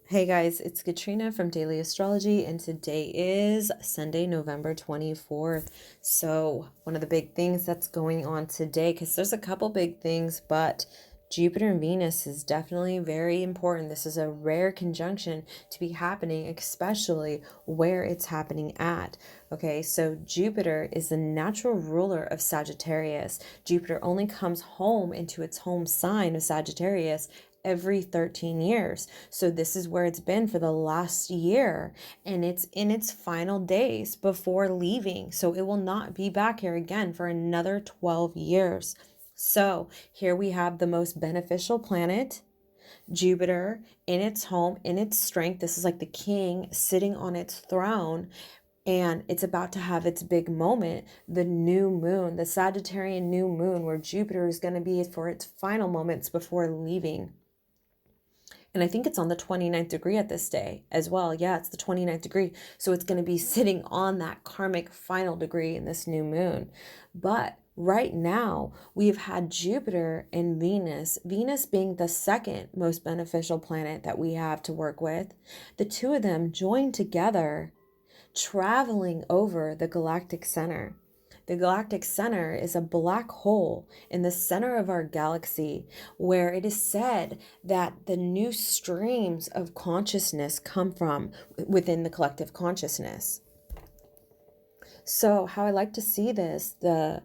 Hey guys, it's Katrina from Daily Astrology, and today is Sunday, November 24th. So, one of the big things that's going on today, because there's a couple big things, but Jupiter and Venus is definitely very important. This is a rare conjunction to be happening, especially where it's happening at. Okay, so Jupiter is the natural ruler of Sagittarius. Jupiter only comes home into its home sign of Sagittarius every 13 years. So this is where it's been for the last year, and it's in its final days before leaving. So it will not be back here again for another 12 years. So here we have the most beneficial planet, Jupiter, in its home, in its strength. This is like the king sitting on its throne, and it's about to have its big moment, the new moon, the Sagittarian new moon, where Jupiter is going to be for its final moments before leaving. And I think it's on the 29th degree at this day as well. Yeah, it's the 29th degree. So it's going to be sitting on that karmic final degree in this new moon. But right now, we've had Jupiter and Venus being the second most beneficial planet that we have to work with. The two of them joined together, traveling over the galactic center. The galactic center is a black hole in the center of our galaxy, where it is said that the new streams of consciousness come from within the collective consciousness. So, how I like to see this, the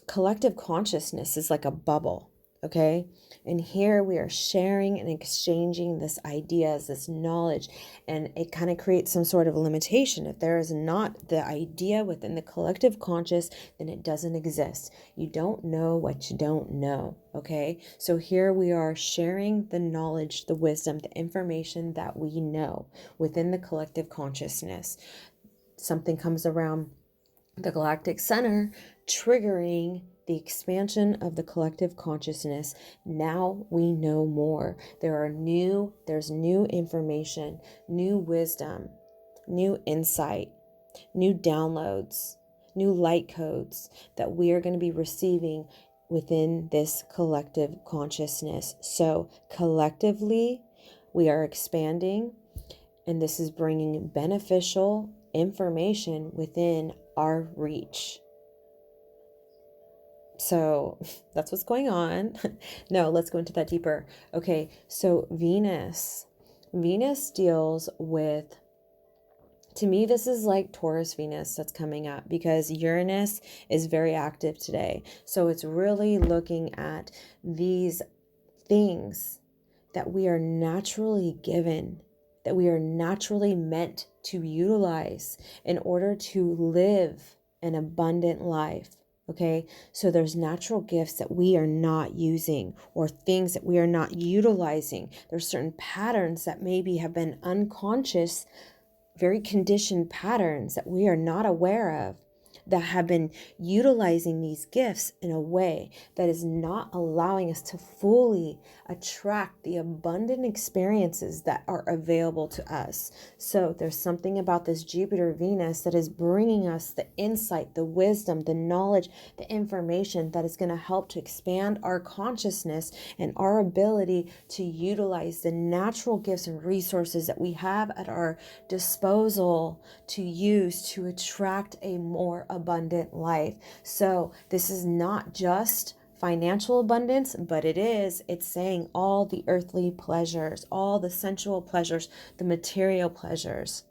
collective consciousness is like a bubble. Okay. And here we are sharing and exchanging this ideas, this knowledge, and it kind of creates some sort of limitation. If there is not the idea within the collective conscious, then it doesn't exist. You don't know what you don't know. Okay. So here we are sharing the knowledge, the wisdom, the information that we know within the collective consciousness. Something comes around the galactic center, triggering the expansion of the collective consciousness. Now we know more. There's new information, new wisdom, new insight, new downloads, new light codes that we are going to be receiving within this collective consciousness. So collectively, we are expanding, and this is bringing beneficial information within our reach. So that's what's going on. No, let's go into that deeper. Okay, so Venus deals with, to me, this is like Taurus Venus that's coming up, because Uranus is very active today. So it's really looking at these things that we are naturally given, that we are naturally meant to utilize in order to live an abundant life. Okay, so there's natural gifts that we are not using, or things that we are not utilizing. There's certain patterns that maybe have been unconscious, very conditioned patterns that we are not aware of, that have been utilizing these gifts in a way that is not allowing us to fully attract the abundant experiences that are available to us. So there's something about this Jupiter Venus that is bringing us the insight, the wisdom, the knowledge, the information that is going to help to expand our consciousness and our ability to utilize the natural gifts and resources that we have at our disposal to use to attract a more abundant life. So this is not just financial abundance, but it's saying all the earthly pleasures, all the sensual pleasures, the material pleasures.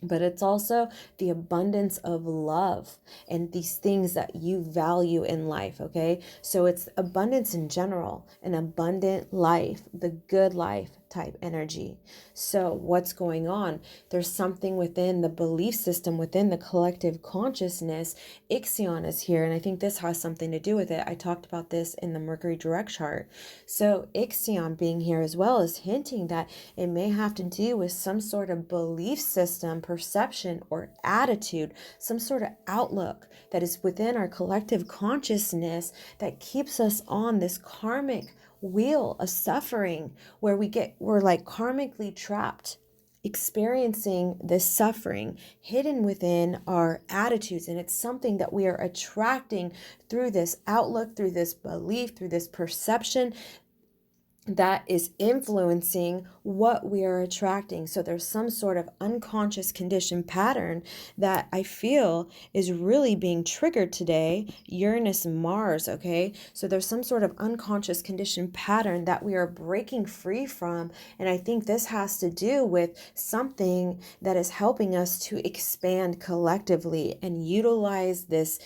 But it's also the abundance of love and these things that you value in life, okay? So it's abundance in general, an abundant life, the good life type energy. So what's going on? There's something within the belief system, within the collective consciousness. Ixion is here, and I think this has something to do with it. I talked about this in the Mercury direct chart. So Ixion being here as well is hinting that it may have to do with some sort of belief system, perception, or attitude, some sort of outlook that is within our collective consciousness that keeps us on this karmic wheel of suffering, where we're like karmically trapped, experiencing this suffering hidden within our attitudes. And it's something that we are attracting through this outlook, through this belief, through this perception that is influencing what we are attracting. So there's some sort of unconscious condition pattern that I feel is really being triggered today. Uranus and Mars, okay? So there's some sort of unconscious condition pattern that we are breaking free from. And I think this has to do with something that is helping us to expand collectively and utilize these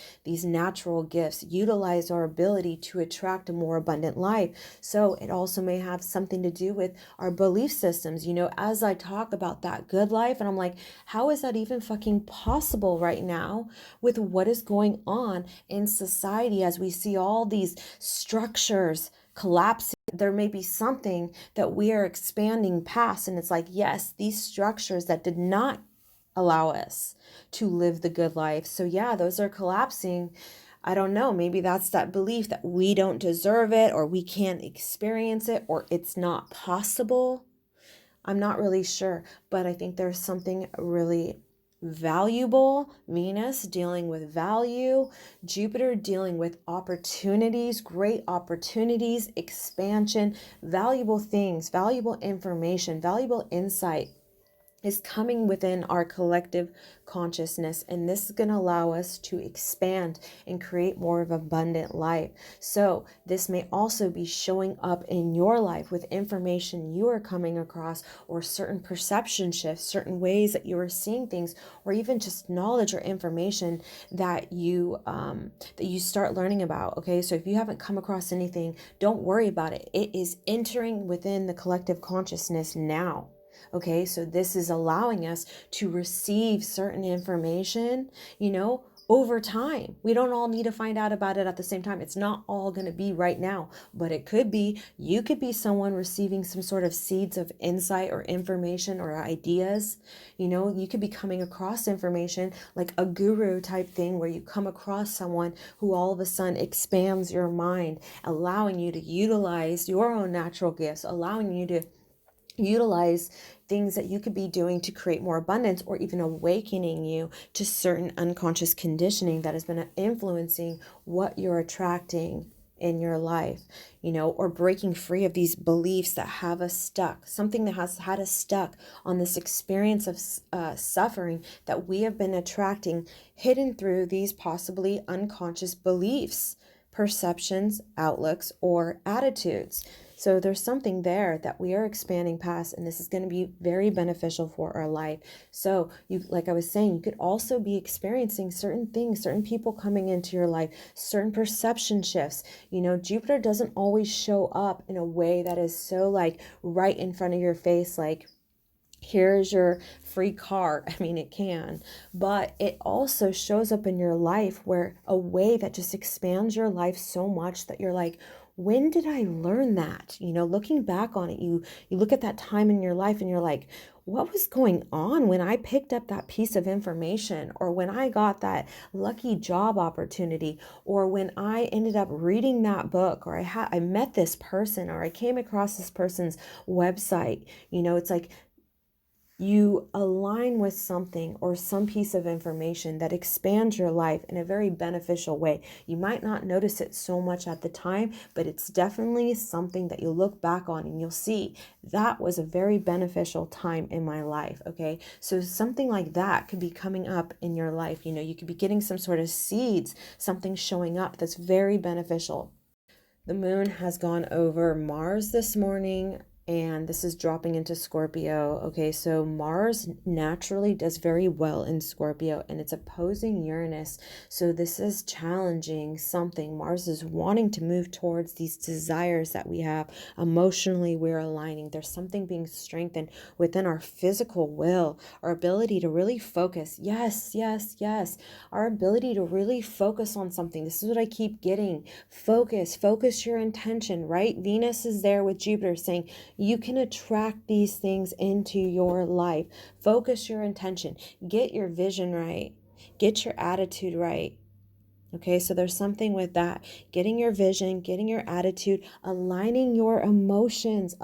natural gifts, utilize our ability to attract a more abundant life. So it also may have something to do with our belief systems. As I talk about that good life, and I'm like, how is that even fucking possible right now with what is going on in society as we see all these structures collapsing? There may be something that we are expanding past, and it's like, yes, these structures that did not allow us to live the good life. So yeah, those are collapsing. I don't know, maybe that's that belief that we don't deserve it, or we can't experience it, or it's not possible. I'm not really sure, but I think there's something really valuable. Venus dealing with value, Jupiter dealing with opportunities, great opportunities, expansion, valuable things, valuable information, valuable insight is coming within our collective consciousness, and this is going to allow us to expand and create more of an abundant life. So this may also be showing up in your life with information you are coming across, or certain perception shifts, certain ways that you are seeing things, or even just knowledge or information that you start learning about. Okay, so if you haven't come across anything, don't worry about it. It is entering within the collective consciousness now. Okay, so this is allowing us to receive certain information, over time. We don't all need to find out about it at the same time. It's not all going to be right now, but it could be. You could be someone receiving some sort of seeds of insight or information or ideas. You could be coming across information like a guru type thing, where you come across someone who all of a sudden expands your mind, allowing you to utilize your own natural gifts, allowing you to utilize things that you could be doing to create more abundance, or even awakening you to certain unconscious conditioning that has been influencing what you're attracting in your life, or breaking free of these beliefs that have us stuck, something that has had us stuck on this experience of suffering that we have been attracting, hidden through these possibly unconscious beliefs, perceptions, outlooks, or attitudes. So there's something there that we are expanding past, and this is going to be very beneficial for our life. So like I was saying, you could also be experiencing certain things, certain people coming into your life, certain perception shifts. Jupiter doesn't always show up in a way that is so like right in front of your face, like, here's your free car. I mean, it can, but it also shows up in your life where a way that just expands your life so much that you're like, when did I learn that? Looking back on it, you look at that time in your life and you're like, what was going on when I picked up that piece of information, or when I got that lucky job opportunity, or when I ended up reading that book, or I met this person, or I came across this person's website. It's like, you align with something or some piece of information that expands your life in a very beneficial way. You might not notice it so much at the time, but it's definitely something that you'll look back on and you'll see that was a very beneficial time in my life. Okay, so something like that could be coming up in your life. You could be getting some sort of seeds, something showing up that's very beneficial. The moon has gone over Mars this morning, and this is dropping into Scorpio. Okay, so Mars naturally does very well in Scorpio, and it's opposing Uranus. So this is challenging something. Mars is wanting to move towards these desires that we have. Emotionally, we're aligning. There's something being strengthened within our physical will, our ability to really focus. Yes, yes, yes. Our ability to really focus on something. This is what I keep getting. Focus your intention, right? Venus is there with Jupiter saying you can attract these things into your life. Focus your intention. Get your vision right. Get your attitude right. Okay, so there's something with that. Getting your vision, getting your attitude, aligning your emotions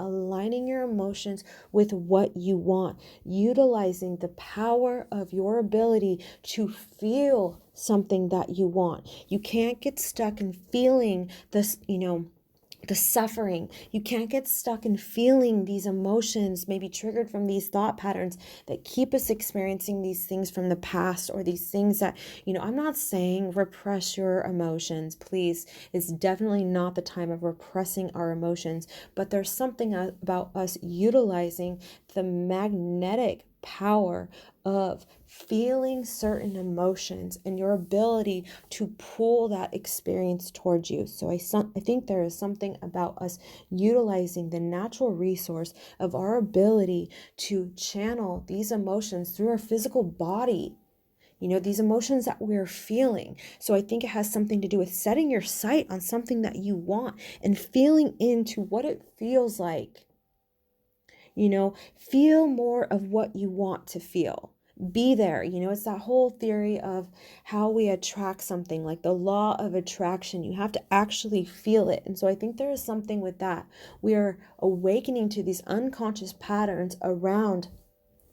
with what you want, utilizing the power of your ability to feel something that you want. You can't get stuck in feeling this, the suffering. You can't get stuck in feeling these emotions, maybe triggered from these thought patterns that keep us experiencing these things from the past, or these things that, I'm not saying repress your emotions, please. It's definitely not the time of repressing our emotions, but there's something about us utilizing the magnetic power of feeling certain emotions and your ability to pull that experience towards you. So I think there is something about us utilizing the natural resource of our ability to channel these emotions through our physical body. These emotions that we're feeling. So I think it has something to do with setting your sight on something that you want and feeling into what it feels like. Feel more of what you want to feel. Be there. It's that whole theory of how we attract something, like the law of attraction. You have to actually feel it. And so I think there is something with that. We are awakening to these unconscious patterns around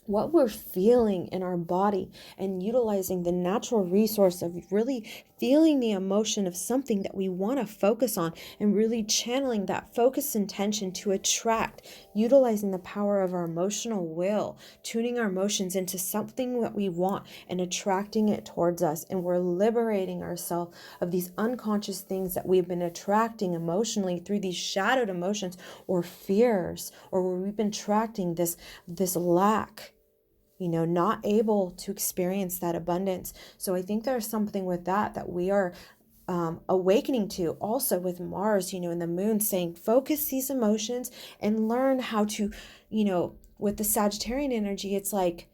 what we're feeling in our body and utilizing the natural resource of really feeling the emotion of something that we want to focus on and really channeling that focus intention to attract, utilizing the power of our emotional will, tuning our emotions into something that we want and attracting it towards us. And we're liberating ourselves of these unconscious things that we've been attracting emotionally through these shadowed emotions or fears, or where we've been attracting this lack, not able to experience that abundance. So I think there's something with that we are awakening to, also with Mars, and the moon saying, focus these emotions and learn how to, with the Sagittarian energy, it's like,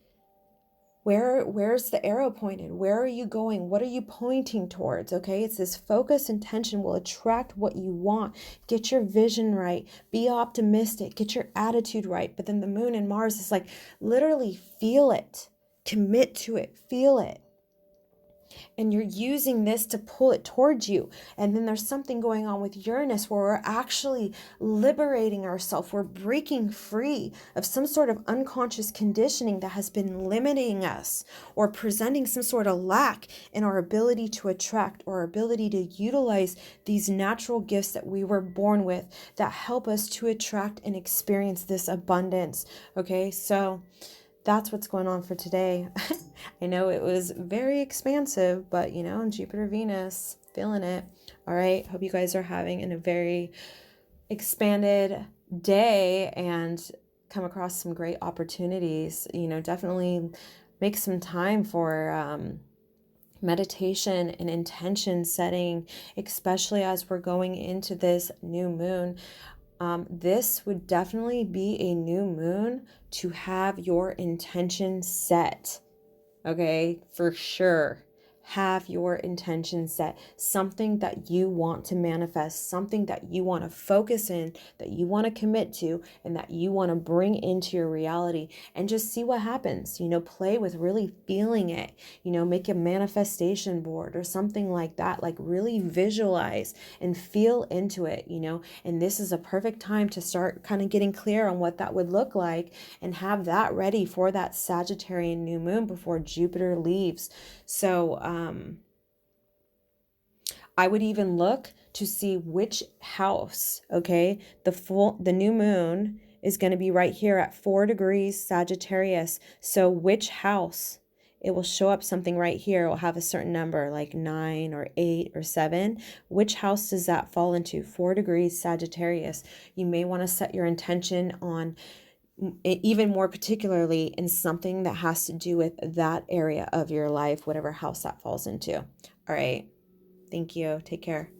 where's the arrow pointed? Where are you going? What are you pointing towards? Okay, it's this focus intention will attract what you want. Get your vision right. Be optimistic. Get your attitude right. But then the moon and Mars is like, literally feel it. Commit to it. Feel it. And you're using this to pull it towards you. And then there's something going on with Uranus where we're actually liberating ourselves. We're breaking free of some sort of unconscious conditioning that has been limiting us or presenting some sort of lack in our ability to attract or our ability to utilize these natural gifts that we were born with that help us to attract and experience this abundance. Okay, so that's what's going on for today. I know it was very expansive, but Jupiter, Venus, feeling it. All right. Hope you guys are having a very expanded day and come across some great opportunities. Definitely make some time for meditation and intention setting, especially as we're going into this new moon. This would definitely be a new moon to have your intention set. Okay, for sure. Have your intention set. Something that you want to manifest, something that you want to focus in, that you want to commit to, and that you want to bring into your reality, and just see what happens. Play with really feeling it. Make a manifestation board or something like that. Like really visualize and feel into it, and this is a perfect time to start kind of getting clear on what that would look like and have that ready for that Sagittarian new moon before Jupiter leaves. So I would even look to see which house, okay? The new moon is going to be right here at 4 degrees Sagittarius. So which house? It will show up something right here. It will have a certain number like 9 or 8 or 7. Which house does that fall into? 4 degrees Sagittarius. You may want to set your intention on, even more particularly, in something that has to do with that area of your life, whatever house that falls into. All right. Thank you. Take care.